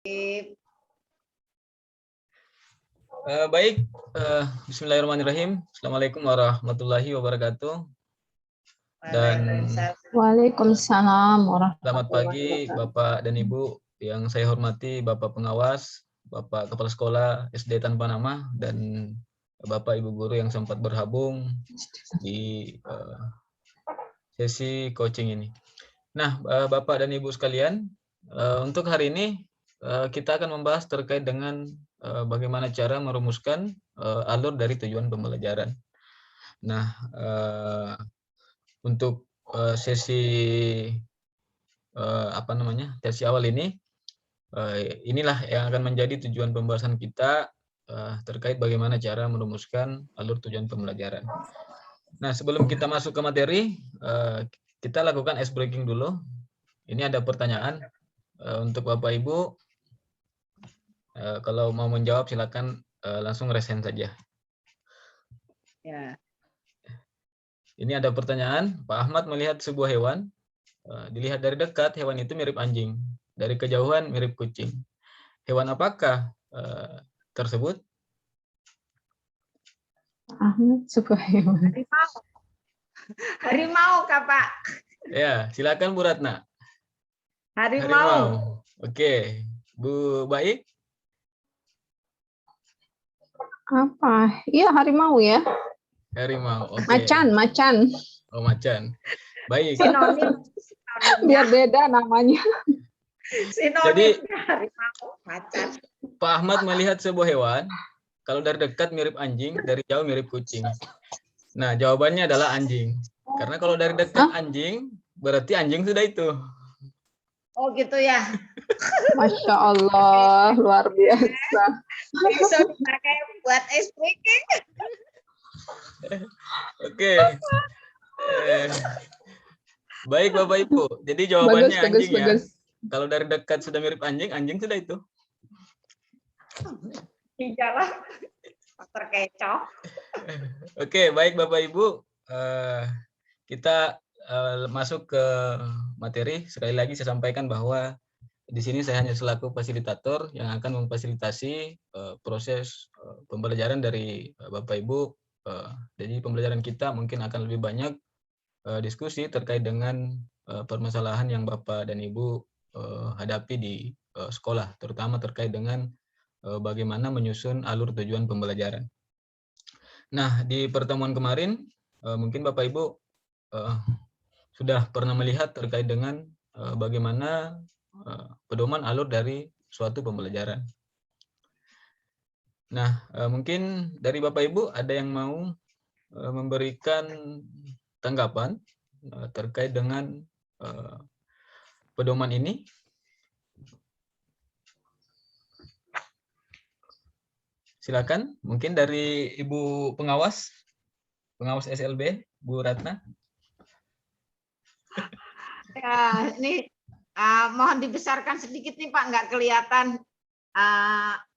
Baik, Bismillahirrahmanirrahim. Assalamualaikum warahmatullahi wabarakatuh. Dan Waalaikumsalam selamat pagi Bapak dan Ibu yang saya hormati, Bapak Pengawas, Bapak Kepala Sekolah SD Tanpa Nama, dan Bapak Ibu Guru yang sempat bergabung di sesi coaching ini. Nah, Bapak dan Ibu sekalian, untuk hari ini kita akan membahas terkait dengan bagaimana cara merumuskan alur dari tujuan pembelajaran. Nah, untuk sesi sesi awal ini, inilah yang akan menjadi tujuan pembahasan kita terkait bagaimana cara merumuskan alur tujuan pembelajaran. Nah, sebelum kita masuk ke materi, kita lakukan ice breaking dulu. Ini ada pertanyaan untuk Bapak Ibu. Kalau mau menjawab silakan langsung resen saja. Ya. Ini ada pertanyaan, Pak Ahmad melihat sebuah hewan, dilihat dari dekat hewan itu mirip anjing, dari kejauhan mirip kucing. Hewan apakah tersebut? Ahmad sebuah hewan. Harimau, Kak Pak. Ya, silakan Bu Ratna. Harimau. Oke, Bu Baik. Apa? Iya, harimau ya. Harimau. Oke. Macan. Oh, macan. Baik. Sinonim. Biar beda namanya. Sinonim harimau, macan. Pak Ahmad melihat sebuah hewan, kalau dari dekat mirip anjing, dari jauh mirip kucing. Nah, jawabannya adalah anjing. Karena kalau dari dekat anjing, berarti anjing sudah itu. Oh gitu ya. Masya Allah, luar biasa. Bisa dipakai buat ice breaking. Oke. Baik Bapak Ibu. Jadi jawabannya bagus, anjing ya. bagus. Kalau dari dekat sudah mirip anjing, anjing sudah itu. Iyalah. Terkecoh. Oke, baik Bapak Ibu. Kita masuk ke materi. Sekali lagi saya sampaikan bahwa di sini saya hanya selaku fasilitator yang akan memfasilitasi proses pembelajaran dari Bapak Ibu. Jadi pembelajaran kita mungkin akan lebih banyak diskusi terkait dengan permasalahan yang Bapak dan Ibu hadapi di sekolah, terutama terkait dengan bagaimana menyusun alur tujuan pembelajaran. Nah, di pertemuan kemarin mungkin Bapak Ibu sudah pernah melihat terkait dengan bagaimana pedoman alur dari suatu pembelajaran. Nah, mungkin dari Bapak Ibu ada yang mau memberikan tanggapan terkait dengan pedoman ini. Silakan, mungkin dari Ibu pengawas SLB, Bu Ratna. Ya, ini mohon dibesarkan sedikit nih Pak, nggak kelihatan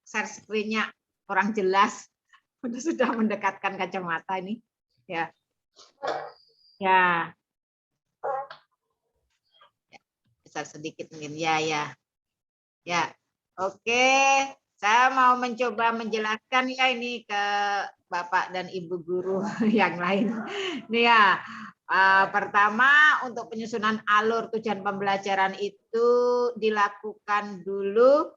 share screen-nya kurang jelas. Sudah mendekatkan kacamata ini. Ya. Ya. Besar sedikit mungkin. Ya. Oke. Saya mau mencoba menjelaskan ya ini ke Bapak dan Ibu guru yang lain. Nih ya, pertama untuk penyusunan alur tujuan pembelajaran itu dilakukan dulu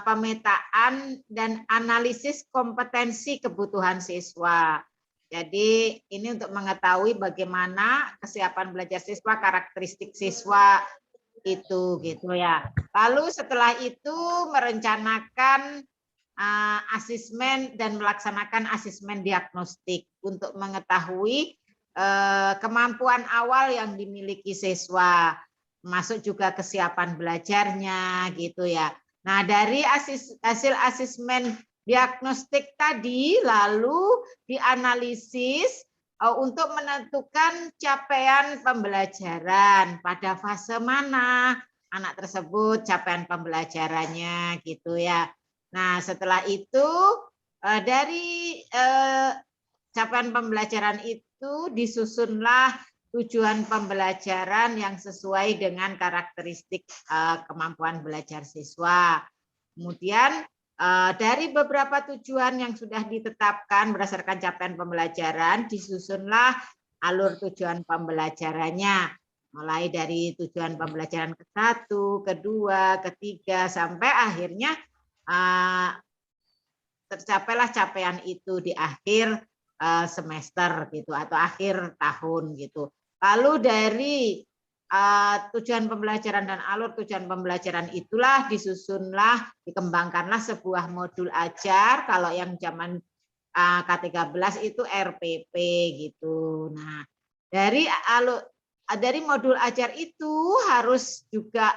pemetaan dan analisis kompetensi kebutuhan siswa. Jadi ini untuk mengetahui bagaimana kesiapan belajar siswa, karakteristik siswa, itu gitu ya. Lalu setelah itu merencanakan asesmen dan melaksanakan asesmen diagnostik untuk mengetahui kemampuan awal yang dimiliki siswa, masuk juga kesiapan belajarnya gitu ya. Nah, dari hasil asesmen diagnostik tadi lalu dianalisis untuk menentukan capaian pembelajaran pada fase mana anak tersebut capaian pembelajarannya gitu ya. Nah, setelah itu dari capaian pembelajaran itu disusunlah tujuan pembelajaran yang sesuai dengan karakteristik kemampuan belajar siswa. Kemudian dari beberapa tujuan yang sudah ditetapkan berdasarkan capaian pembelajaran, disusunlah alur tujuan pembelajarannya. Mulai dari tujuan pembelajaran ke-1, kedua, ketiga, sampai akhirnya tercapailah capaian itu di akhir semester gitu atau akhir tahun gitu. Lalu dari tujuan pembelajaran dan alur tujuan pembelajaran itulah disusunlah, dikembangkanlah sebuah modul ajar. Kalau yang zaman K13 itu RPP gitu. Nah, dari modul ajar itu harus juga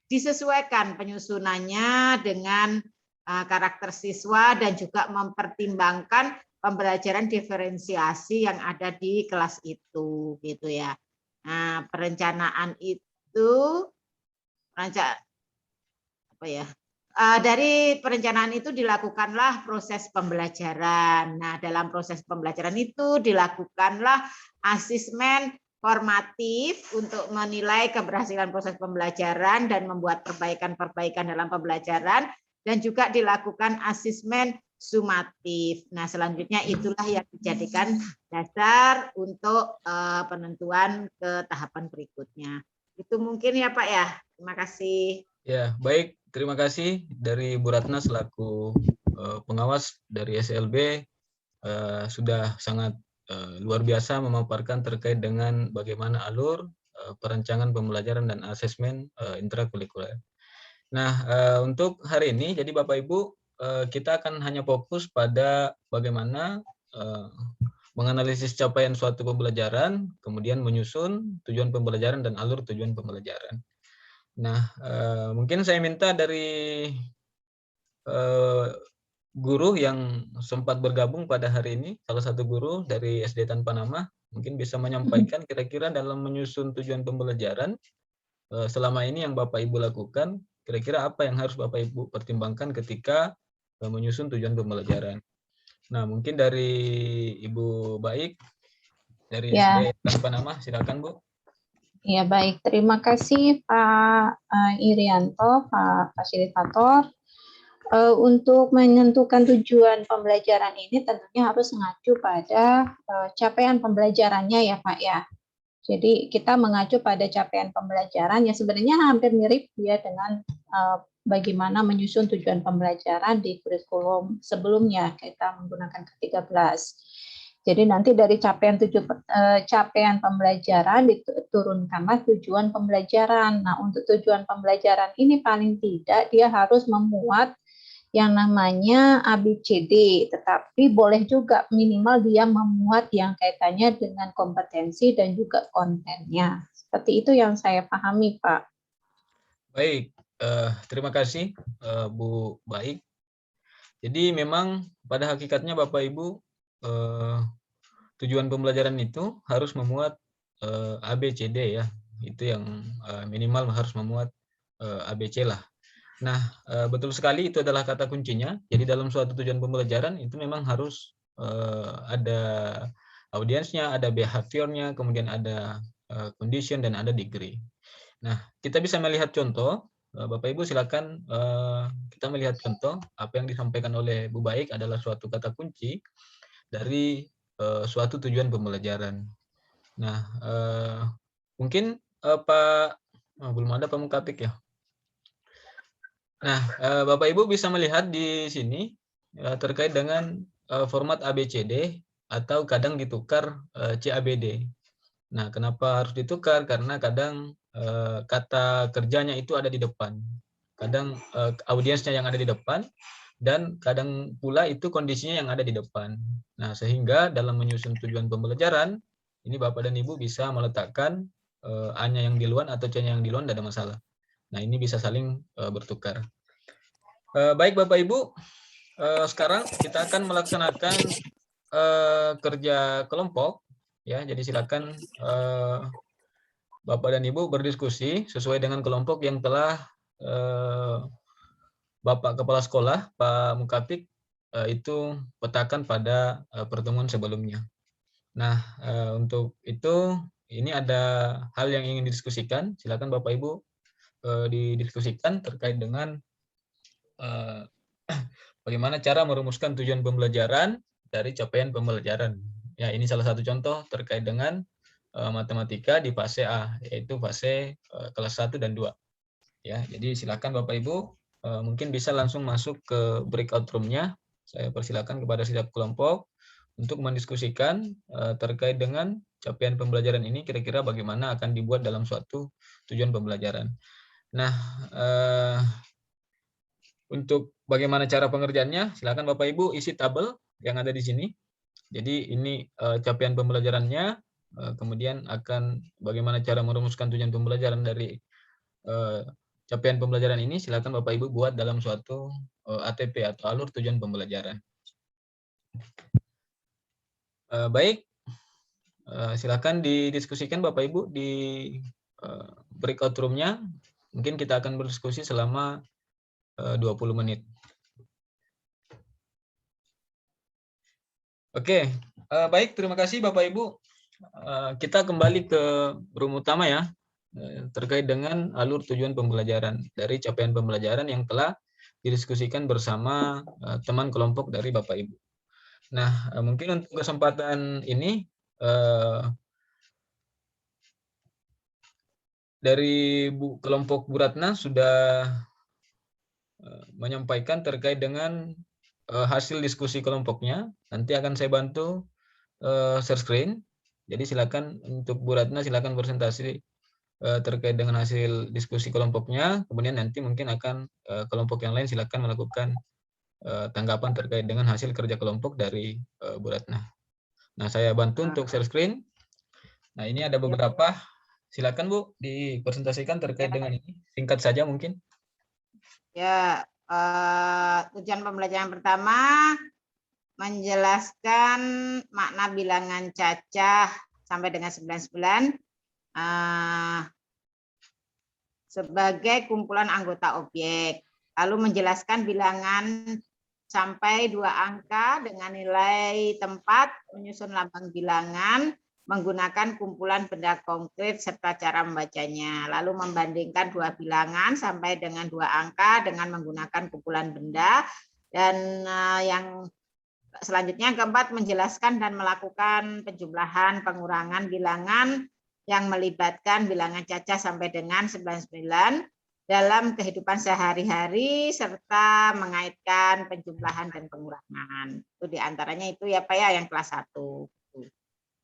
disesuaikan penyusunannya dengan karakter siswa dan juga mempertimbangkan pembelajaran diferensiasi yang ada di kelas itu gitu ya. Nah, perencanaan itu dari perencanaan itu dilakukanlah proses pembelajaran. Nah, dalam proses pembelajaran itu dilakukanlah asesmen formatif untuk menilai keberhasilan proses pembelajaran dan membuat perbaikan-perbaikan dalam pembelajaran, dan juga dilakukan asesmen sumatif. Nah, selanjutnya itulah yang dijadikan dasar untuk penentuan ke tahapan berikutnya. Itu mungkin ya Pak ya. Terima kasih. Ya, baik. Terima kasih dari Bu Ratna selaku pengawas dari SLB, sudah sangat luar biasa memaparkan terkait dengan bagaimana alur perencanaan pembelajaran dan asesmen intrakurikuler. Nah, untuk hari ini, jadi Bapak Ibu, kita akan hanya fokus pada bagaimana menganalisis capaian suatu pembelajaran, kemudian menyusun tujuan pembelajaran dan alur tujuan pembelajaran. Nah, mungkin saya minta dari guru yang sempat bergabung pada hari ini, salah satu guru dari SD Tanpa Nama, mungkin bisa menyampaikan kira-kira dalam menyusun tujuan pembelajaran selama ini yang Bapak Ibu lakukan, kira-kira apa yang harus Bapak Ibu pertimbangkan ketika menyusun tujuan pembelajaran. Nah, mungkin dari Ibu Baik, dari SD Tanpa Nama, silakan Bu. Ya, baik. Terima kasih Pak Irianto, Pak Fasilitator. Untuk menentukan tujuan pembelajaran ini tentunya harus mengacu pada capaian pembelajarannya ya Pak ya. Jadi kita mengacu pada capaian pembelajaran yang sebenarnya hampir mirip ya dengan bagaimana menyusun tujuan pembelajaran di kurikulum sebelumnya kita menggunakan K13. Jadi nanti dari capaian pembelajaran diturunkanlah tujuan pembelajaran. Nah, untuk tujuan pembelajaran ini paling tidak dia harus memuat yang namanya ABCD, tetapi boleh juga minimal dia memuat yang kaitannya dengan kompetensi dan juga kontennya. Seperti itu yang saya pahami, Pak. Baik, terima kasih Bu Baik. Jadi memang pada hakikatnya Bapak Ibu, tujuan pembelajaran itu harus memuat ABCD ya. Itu yang minimal harus memuat ABC lah. Nah, betul sekali itu adalah kata kuncinya. Jadi dalam suatu tujuan pembelajaran itu memang harus ada audiensnya, ada behaviornya, kemudian ada condition dan ada degree. Nah, kita bisa melihat contoh. Bapak Ibu silakan kita melihat contoh apa yang disampaikan oleh Bu Baik adalah suatu kata kunci dari suatu tujuan pembelajaran. Nah, mungkin Pak belum ada Pak Mukapik ya. Nah, Bapak Ibu bisa melihat di sini terkait dengan format ABCD atau kadang ditukar CABD. Nah, kenapa harus ditukar? Karena kadang kata kerjanya itu ada di depan. Kadang audiensnya yang ada di depan, dan kadang pula itu kondisinya yang ada di depan. Nah, sehingga dalam menyusun tujuan pembelajaran, ini Bapak dan Ibu bisa meletakkan A-nya yang di luar atau C-nya yang di luar, tidak ada masalah. Nah, ini bisa saling bertukar. Baik Bapak Ibu, sekarang kita akan melaksanakan kerja kelompok. Ya, jadi silakan Bapak dan Ibu berdiskusi sesuai dengan kelompok yang telah Bapak Kepala Sekolah, Pak Mukapik, itu petakan pada pertemuan sebelumnya. Nah, untuk itu, ini ada hal yang ingin didiskusikan. Silakan Bapak Ibu didiskusikan terkait dengan bagaimana cara merumuskan tujuan pembelajaran dari capaian pembelajaran. Ya, ini salah satu contoh terkait dengan matematika di fase A, yaitu fase kelas 1 dan 2. Ya, jadi silakan Bapak Ibu mungkin bisa langsung masuk ke breakout room-nya. Saya persilakan kepada setiap kelompok untuk mendiskusikan terkait dengan capaian pembelajaran ini, kira-kira bagaimana akan dibuat dalam suatu tujuan pembelajaran. Nah, untuk bagaimana cara pengerjaannya, silakan Bapak Ibu isi tabel yang ada di sini. Jadi ini capaian pembelajarannya, kemudian akan bagaimana cara merumuskan tujuan pembelajaran dari capaian pembelajaran ini, silakan Bapak Ibu buat dalam suatu ATP atau alur tujuan pembelajaran. Baik, silakan didiskusikan Bapak Ibu di breakout room-nya. Mungkin kita akan berdiskusi selama 20 menit. Oke, baik, terima kasih Bapak Ibu. Kita kembali ke room utama ya, terkait dengan alur tujuan pembelajaran dari capaian pembelajaran yang telah didiskusikan bersama teman kelompok dari Bapak Ibu. Nah, mungkin untuk kesempatan ini dari kelompok Bu Ratna sudah menyampaikan terkait dengan hasil diskusi kelompoknya. Nanti akan saya bantu share screen. Jadi silakan untuk Bu Ratna silakan presentasi terkait dengan hasil diskusi kelompoknya. Kemudian nanti mungkin akan kelompok yang lain silakan melakukan tanggapan terkait dengan hasil kerja kelompok dari Bu Ratna. Nah, saya bantu untuk share screen. Nah, ini ada beberapa. Silakan Bu dipresentasikan terkait dengan ini. Singkat saja mungkin. Ya, tujuan pembelajaran pertama menjelaskan makna bilangan cacah sampai dengan 99 sebagai kumpulan anggota objek. Lalu menjelaskan bilangan sampai 2 angka dengan nilai tempat, menyusun lambang bilangan, menggunakan kumpulan benda konkret serta cara membacanya. Lalu membandingkan 2 bilangan sampai dengan 2 angka dengan menggunakan kumpulan benda. Dan yang selanjutnya keempat, menjelaskan dan melakukan penjumlahan pengurangan bilangan yang melibatkan bilangan cacah sampai dengan 99 dalam kehidupan sehari-hari serta mengaitkan penjumlahan dan pengurangan. Itu diantaranya itu ya Pak ya yang kelas 1.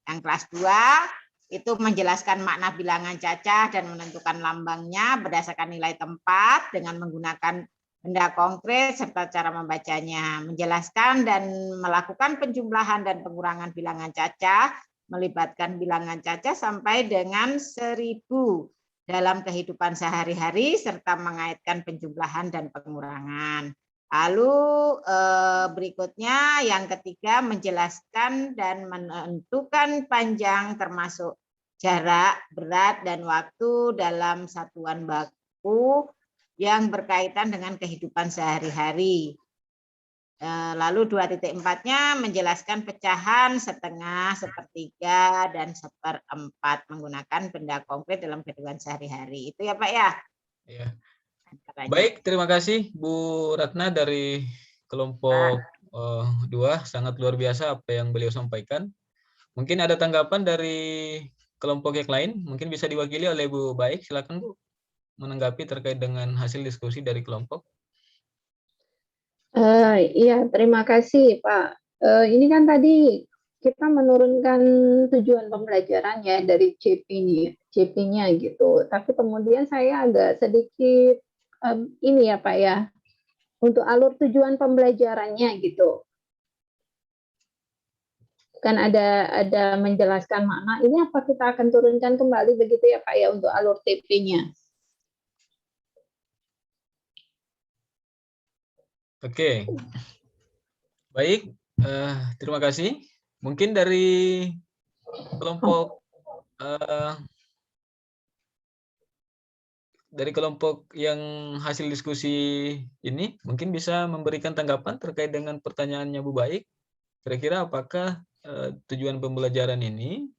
Yang kelas 2 itu menjelaskan makna bilangan cacah dan menentukan lambangnya berdasarkan nilai tempat dengan menggunakan benda konkret serta cara membacanya. Menjelaskan dan melakukan penjumlahan dan pengurangan bilangan cacah melibatkan bilangan cacah sampai dengan 1000 dalam kehidupan sehari-hari serta mengaitkan penjumlahan dan pengurangan. Lalu berikutnya yang ketiga menjelaskan dan menentukan panjang termasuk jarak, berat, dan waktu dalam satuan baku yang berkaitan dengan kehidupan sehari-hari. Lalu 2.4-nya menjelaskan pecahan setengah, sepertiga, dan seperempat menggunakan benda konkret dalam kehidupan sehari-hari. Itu ya Pak ya? Ya. Baik, terima kasih Bu Ratna dari kelompok 2. Sangat luar biasa apa yang beliau sampaikan. Mungkin ada tanggapan dari kelompok yang lain, mungkin bisa diwakili oleh Bu Baik. Silakan Bu menanggapi terkait dengan hasil diskusi dari kelompok. Iya, terima kasih Pak. Ini kan tadi kita menurunkan tujuan pembelajaran ya dari CP-nya gitu. Tapi kemudian saya agak sedikit ini ya Pak ya, untuk alur tujuan pembelajarannya gitu. Kan ada menjelaskan makna. Ini apa kita akan turunkan kembali begitu ya Pak ya untuk alur TP-nya? Oke, baik, terima kasih. Mungkin dari kelompok yang hasil diskusi ini, mungkin bisa memberikan tanggapan terkait dengan pertanyaannya Bu Baik. Kira-kira apakah tujuan pembelajaran ini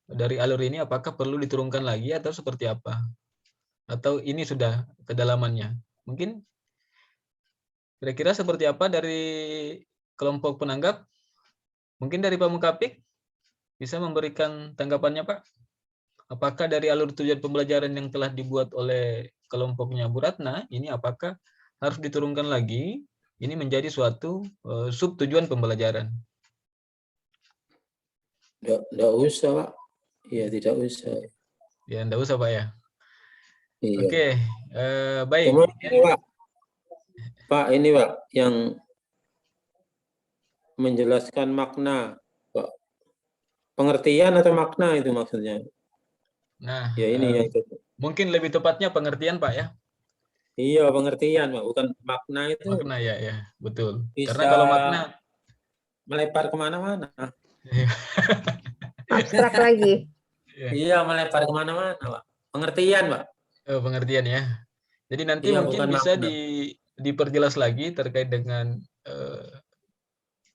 dari alur ini apakah perlu diturunkan lagi atau seperti apa? Atau ini sudah kedalamannya? Mungkin Kira-kira seperti apa dari kelompok penanggap? Mungkin dari Pak Mukapik bisa memberikan tanggapannya, Pak? Apakah dari alur tujuan pembelajaran yang telah dibuat oleh kelompoknya Bu Ratna, ini apakah harus diturunkan lagi? Ini menjadi suatu sub tujuan pembelajaran. Nggak usah, Pak. Iya, tidak usah. Ya, enggak usah, Pak ya. Iya. Oke, baik. Cuma ini, Pak, ini Pak, yang menjelaskan makna, Pak. Pengertian atau makna itu maksudnya? Nah, Ya ini yang itu. mungkin lebih tepatnya pengertian, Pak ya. Iya, pengertian, Pak. Bukan makna itu. Makna ya, betul. Bisa Karena kalau makna melebar kemana-mana. Abstrak lagi. Iya, melebar kemana-mana, Pak. Pengertian, Pak. Pengertian ya. Jadi nanti Iya, mungkin bukan bisa makna. diperjelas lagi terkait dengan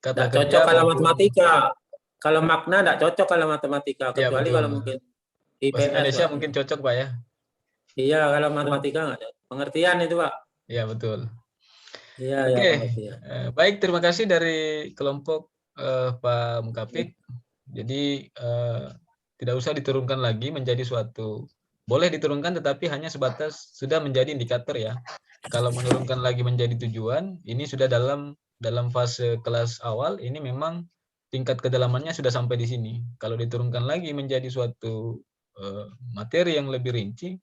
kata Nggak kerja cocok kalau maupun matematika. Kalau makna nggak cocok kalau matematika. Ya, Kecuali betul. kalau mungkin Bahasa IPS, Indonesia Pak. mungkin cocok, Pak ya. Iya, kalau matematika nggak cocok. Pengertian itu, Pak. Iya, betul. Iya, Oke, ya, pengertian. baik, terima kasih dari kelompok Pak Mukapik. Jadi tidak usah diturunkan lagi menjadi suatu, boleh diturunkan tetapi hanya sebatas sudah menjadi indikator ya. Kalau menurunkan lagi menjadi tujuan, ini sudah dalam fase kelas awal, ini memang tingkat kedalamannya sudah sampai di sini. Kalau diturunkan lagi menjadi suatu materi yang lebih rinci,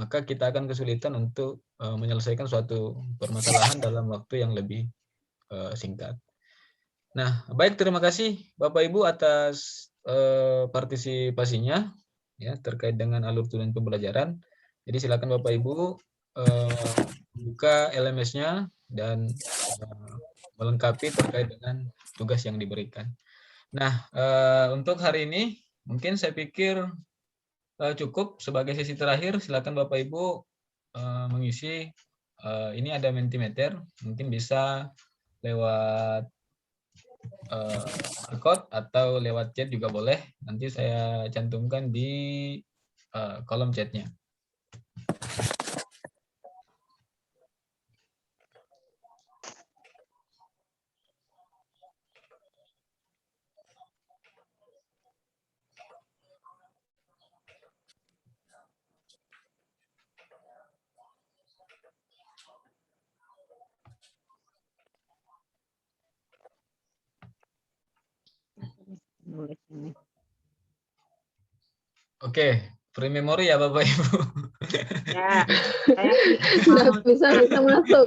maka kita akan kesulitan untuk menyelesaikan suatu permasalahan dalam waktu yang lebih singkat. Nah, baik, terima kasih Bapak Ibu atas partisipasinya ya terkait dengan alur tujuan pembelajaran. Jadi silakan Bapak Ibu buka LMS-nya dan melengkapi terkait dengan tugas yang diberikan. Nah, untuk hari ini mungkin saya pikir cukup sebagai sesi terakhir. Silakan Bapak Ibu mengisi. Ini ada Mentimeter, mungkin bisa lewat record atau lewat chat juga boleh. Nanti saya cantumkan di kolom chatnya. Oke, free memory ya Bapak Ibu. Ya, Nggak bisa masuk.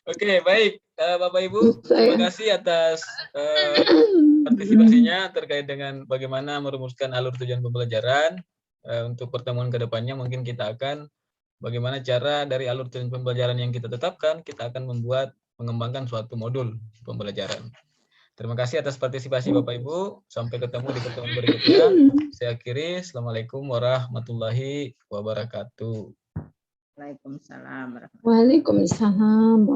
Oke, baik Bapak Ibu, terima kasih atas partisipasinya terkait dengan bagaimana merumuskan alur tujuan pembelajaran. Untuk pertemuan kedepannya mungkin kita akan bagaimana cara dari alur tujuan pembelajaran yang kita tetapkan, kita akan mengembangkan suatu modul pembelajaran. Terima kasih atas partisipasi Bapak Ibu. Sampai ketemu di pertemuan berikutnya. Saya akhiri. Assalamualaikum warahmatullahi wabarakatuh. Waalaikumsalam. Waalaikumsalam.